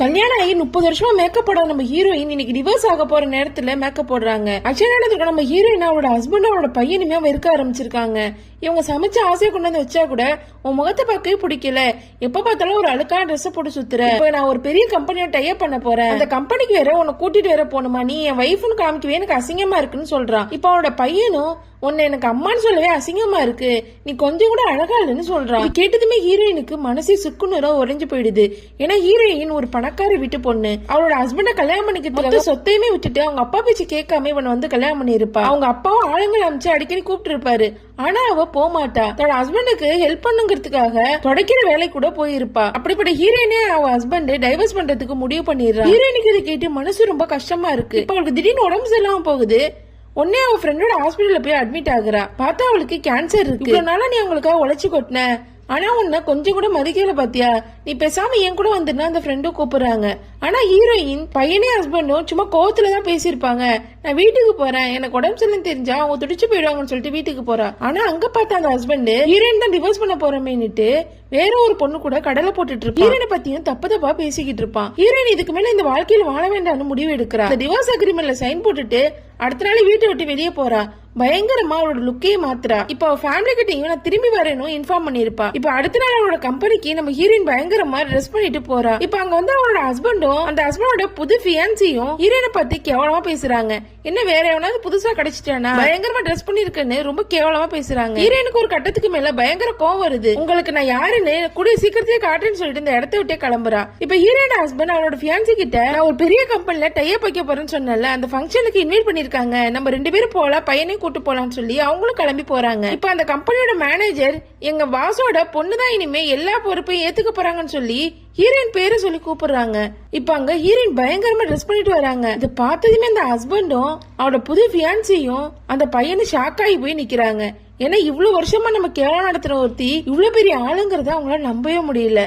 கல்யாணம் ஆகி 30 வருஷமா மேக்கப் போட நம்ம ஹீரோயின் இன்னைக்கு டிவோர்ஸ் ஆக போற நேரத்துல மேக்கப் போடுறாங்க. ஆக்சுவலா நம்ம ஹீரோயின் அவளோட ஹஸ்பண்ட் அவளோட பையனுமே வெறுக்க ஆரம்பிச்சிருக்காங்க. இவங்க சமைச்ச ஆசையை கொண்டு வந்து வச்சா கூட உன் முகத்தை பார்க்கவே பிடிக்கல, எப்ப பார்த்தாலும் ஒரு அழுக்கான ட்ரெஸ் போட்டு சுத்துற. இப்ப நான் ஒரு பெரிய கம்பெனியோட டைப் பண்ண போறேன், அந்த கம்பெனிக்கு வேற உன்னை கூட்டிட்டு வேற போகணுமா, நீ என் வைஃப்னு காமிக்கவே எனக்கு அசிங்கமா இருக்குன்னு சொல்றான். இப்ப அவனோட பையனும் உன்னை எனக்கு அம்மான்னு சொல்லவே அசிங்கமா இருக்கு, நீ கொஞ்சம் கூட அழகா இல்லைன்னு சொல்றான். கேட்டதுமே ஹீரோயினுக்கு மனசே சுக்குநூறா உறைஞ்சு போயிடுது. ஏன்னா ஹீரோயின் ஒரு பணக்கார வீட்டு பொண்ணு, அவளோட ஹஸ்பண்ட கல்யாணம் பண்ணிக்கிட்டு சொத்தையுமே விட்டுட்டு அவங்க அப்பா பேச்சு கேட்காம இவன் வந்து கல்யாணம் பண்ணிருப்பா. அவங்க அப்பாவும் ஆளுங்களை அமைச்சு அடிக்கடி கூப்பிட்டு இருப்பாரு. ஆனா அவ போமாட்டா, தன்னோட ஹஸ்பண்டுக்கு ஹெல்ப் பண்ணுங்கிறதுக்காக தொடக்கிற வேலை கூட போயிருப்பா. அப்படிப்பட்ட ஹீரோயினே அவ ஹஸ்பண்ட் டைவர்ஸ் பண்றதுக்கு முடிவு பண்ணிடுறா. ஹீரோயினுக்கு இதை கேட்டு மனசு ரொம்ப கஷ்டமா இருக்கு. இப்ப அவளுக்கு திடீர்னு உடம்பு சரியில்லாம போகுது. உடனே அவ ஃப்ரெண்டோட ஹாஸ்பிட்டல்ல போய் அட்மிட் ஆகுறா. பார்த்தா அவளுக்கு கேன்சர் இருக்கு. இவ்வளவு நாளா நீ அவங்களுக்காக உழைச்சு கொட்டின, ஆனா உன்ன கொஞ்சம் கூட மதிக்கல பாத்தியா, நீ பேசாம என் கூட வந்துனா அந்த ஃப்ரெண்டும் கூப்பிடுறாங்க. ஆனா ஹீரோயின் பையனே ஹஸ்பண்டும் சும்மா கோவத்துலதான் பேசிருப்பாங்க. நான் வீட்டுக்கு போறேன், எனக்கு உடம்பு சரியில்லைன்னு தெரிஞ்சா அவங்க துடிச்சு போயிடுவாங்கன்னு சொல்லிட்டு வீட்டுக்கு போறா. ஆனா அங்க பார்த்தா அந்த ஹஸ்பண்ட் ஹீரோயின் தான் டிவோர்ஸ் பண்ண போறமேன்னுட்டு வேற ஒரு பொண்ணு கூட கடலை போட்டுட்டு இருப்பான். ஹீரோயினை பத்தியும் தப்பா பேசிக்கிட்டு இருப்பான். ஹீரோயின் இதுக்கு மேல இந்த வாழ்க்கையில வாழ வேண்டாம்னு முடிவு எடுக்கிறா. டிவோர்ஸ் அக்ரிமெண்ட்ல சைன் போட்டுட்டு அடுத்த நாள் வீட்டை விட்டு வெளியே போறா. பயங்கரமா அவளோட லுக்கையே மாத்துறா. இப்ப அவ ஃபேமிலி கிட்டையும் நான் திரும்பி வரேன்னு இன்ஃபார்ம் பண்ணிருப்பா. இப்ப அடுத்த நாள் அவளோட கம்பெனிக்கு நம்ம ஹீரோயின் பயங்கரமா ட்ரெஸ் பண்ணிட்டு போறா. இப்ப அங்க வந்து அவளோட ஹஸ்பண்டும் அந்த ஹஸ்பண்டோட புது ஃபியான்சியும் ஹீரோயினை பத்தி கேவலமா பேசுறாங்க. என்ன வேற எவனாவது புதுசா கிடைச்சிட்டானா, பயங்கரமா ட்ரெஸ் பண்ணிருக்கேன்னு ரொம்ப கேவலமா பேசுறாங்க. ஹீரோயினுக்கு ஒரு கட்டத்துக்கு மேல பயங்கர கோவம் வருது. உங்களுக்கு நான் யாருன்னு கூடிய சீக்கிரத்தையே காட்டுன்னு சொல்லிட்டு இந்த இடத்த விட்டே கிளம்புறா. இப்ப ஹீரோயின் ஹஸ்பண்ட் அவளோட ஃபியான்சி கிட்ட நான் ஒரு பெரிய கம்பெனில டைப் வைக்க போறேன்னு சொன்னல, அந்த ஃபங்க்ஷனுக்கு இன்வைட் பண்ணிருக்காங்க, நம்ம 2 பேரும் போலாம், பையனையும் கூட்டு போலாம்னு சொல்லி அவங்களும் கிளம்பி போறாங்க. இப்ப அந்த கம்பெனியோட மேனேஜர் எங்க பாஸோட பொண்ணுதான் இனிமே எல்லா பொறுப்பையும் ஏத்துக்க போறாங்கன்னு சொல்லி ஹீரோயின் பேரை சொல்லி கூப்பிடுறாங்க. இப்ப அங்க ஹீரோயின் பயங்கரமா ட்ரெஸ் பண்ணிட்டு வராங்க. இதை பார்த்ததுமே அந்த ஹஸ்பண்டும் அவரோட புது ஃபியான்சியும் அந்த பையனை ஷாக் ஆகி போய் நிக்கிறாங்க. ஏன்னா இவ்வளவு வருஷமா நம்ம கேவலம் நடத்துற ஒருத்தி இவ்வளவு பெரிய ஆளுங்கிறத அவங்களால நம்பவே முடியல.